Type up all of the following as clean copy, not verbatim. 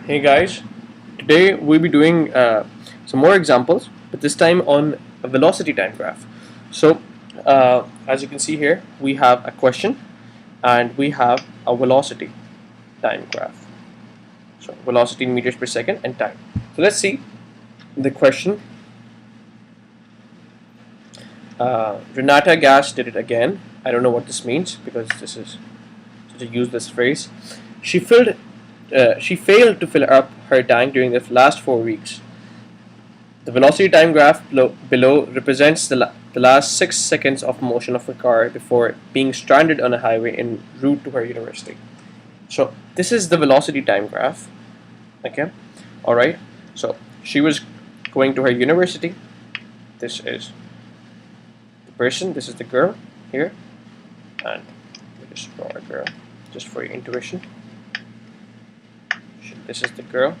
Hey guys, today we'll be doing some more examples, but this time on a velocity time graph. So, as you can see here, we have a question and we have a velocity time graph. So, velocity in meters per second and time. So, let's see the question. Renata Gas did it again. I don't know what this means because this is such a useless phrase. She failed to fill up her tank during the last 4 weeks. The velocity time graph below represents the last 6 seconds of motion of a car before being stranded on a highway en route to her university. So this is the velocity time graph. Okay, all right. So she was going to her university. This is the person. This is the girl here, and we just draw a girl just for your intuition. This is the girl,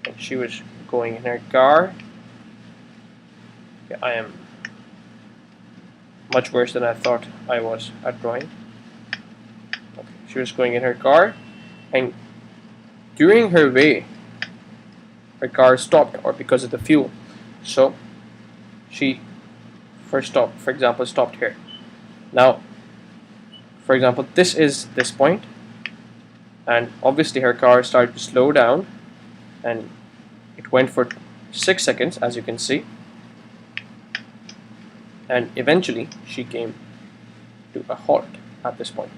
and she was going in her car. Okay, I am much worse than I thought I was at drawing. Okay, she was going in her car, and during her way, her car stopped, or because of the fuel. So she first stopped, for example, stopped here. Now, for example, this is this point. And obviously her car started to slow down, and it went for 6 seconds, as you can see, and eventually she came to a halt at this point.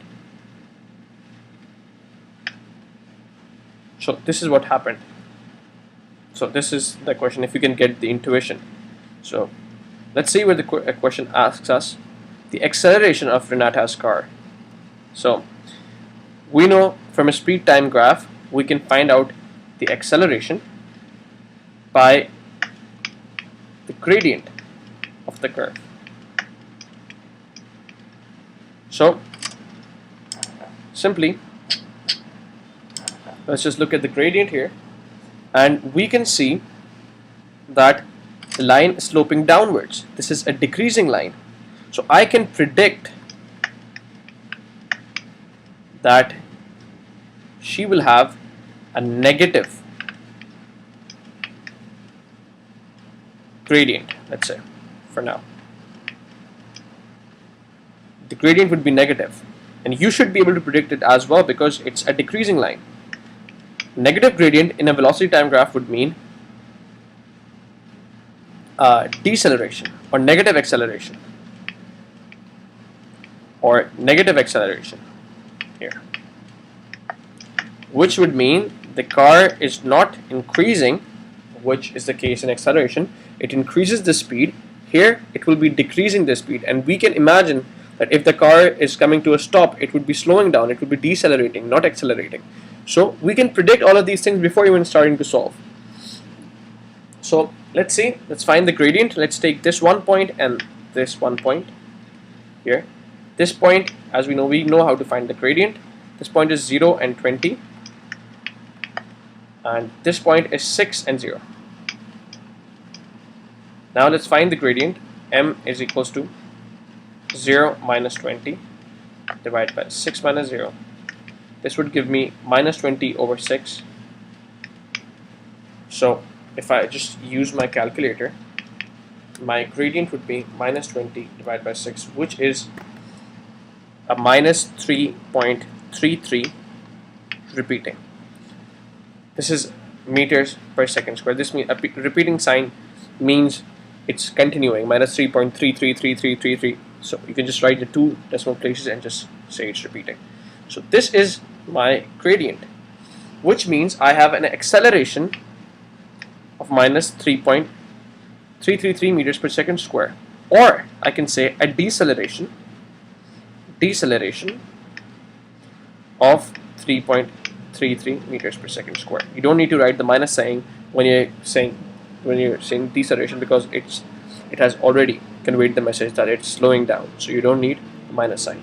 So this is what happened. So this is the question, if you can get the intuition. So let's see what the question asks us: the acceleration of Renata's car. So we know from a speed time graph we can find out the acceleration by the gradient of the curve. So simply let's just look at the gradient here, and we can see that the line is sloping downwards. This is a decreasing line. So I can predict that she will have a negative gradient, let's say, for now. The gradient would be negative, and you should be able to predict it as well because it's a decreasing line. Negative gradient in a velocity time graph would mean deceleration or negative acceleration here, which would mean the car is not increasing, which is the case in acceleration. It increases the speed. Here it will be decreasing the speed, and we can imagine that if the car is coming to a stop, it would be slowing down, it would be decelerating, not accelerating. So we can predict all of these things before even starting to solve. So let's see, let's find the gradient. Let's take this one point and this one point here. This point, as we know how to find the gradient. This point is 0 and 20, and this point is 6 and 0. Now let's find the gradient. M is equals to 0 minus 20 divided by 6 minus 0. This would give me minus 20 over 6. So if I just use my calculator, my gradient would be minus 20 divided by 6, which is a minus 3.33 repeating. This is meters per second square. This means a repeating sign means it's continuing, minus 3.333333. So you can just write the two decimal places and just say it's repeating. So this is my gradient, which means I have an acceleration of minus 3.333 meters per second square, or I can say a deceleration of 3.33 meters per second square. You don't need to write the minus sign when you're saying deceleration, because it has already conveyed the message that it's slowing down, so you don't need a minus sign.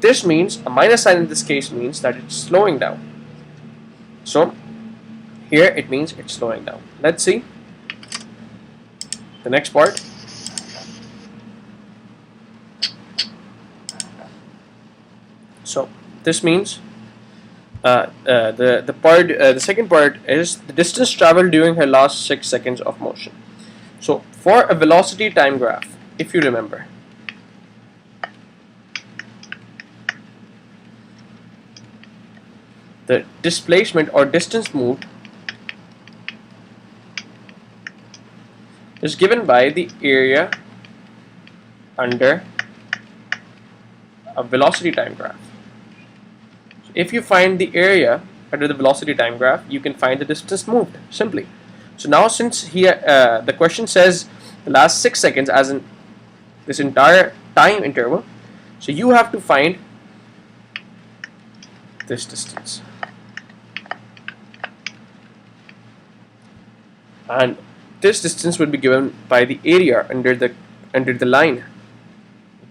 This means a minus sign in this case means that it's slowing down. So here it means it's slowing down. Let's see the next part. So this means the second part is the distance traveled during her last 6 seconds of motion. So for a velocity time graph, if you remember, the displacement or distance moved is given by the area under a velocity time graph. So if you find the area under the velocity time graph, you can find the distance moved simply. So now, since here the question says the last 6 seconds as in this entire time interval, so you have to find this distance, and this distance would be given by the area under the line,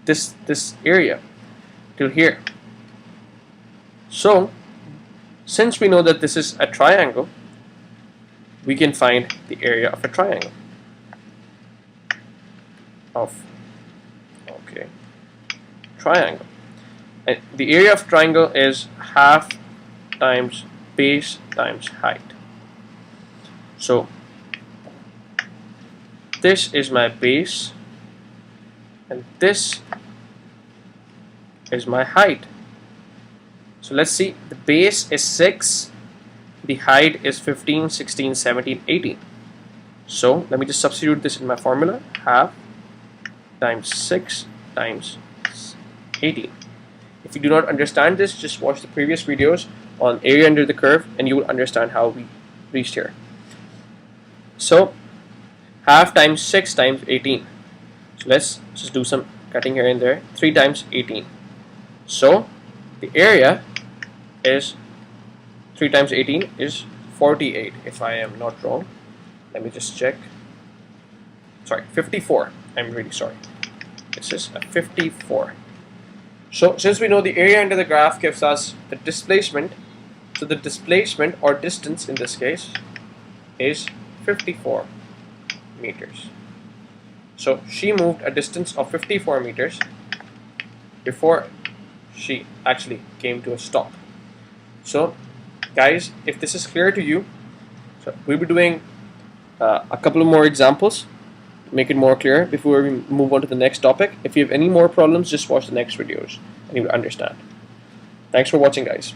this area till here. So since we know that this is a triangle, we can find the area of a triangle triangle, and the area of triangle is half times base times height. So this is my base and this is my height. So let's see, the base is 6, the height is 15, 16, 17, 18. So let me just substitute this in my formula, half times 6 times 18. If you do not understand this, just watch the previous videos on area under the curve and you will understand how we reached here. So half times 6 times 18. So let's just do some cutting here and there. 3 times 18. So the area is 3 times 18 is 48, if I am not wrong. Let me just check. Sorry, 54. I'm really sorry. This is a 54. So since we know the area under the graph gives us the displacement, so the displacement or distance in this case is 54 meters. So she moved a distance of 54 meters before she actually came to a stop. So guys, if this is clear to you, so we'll be doing a couple of more examples to make it more clear before we move on to the next topic. If you have any more problems, just watch the next videos and you will understand. Thanks for watching, guys.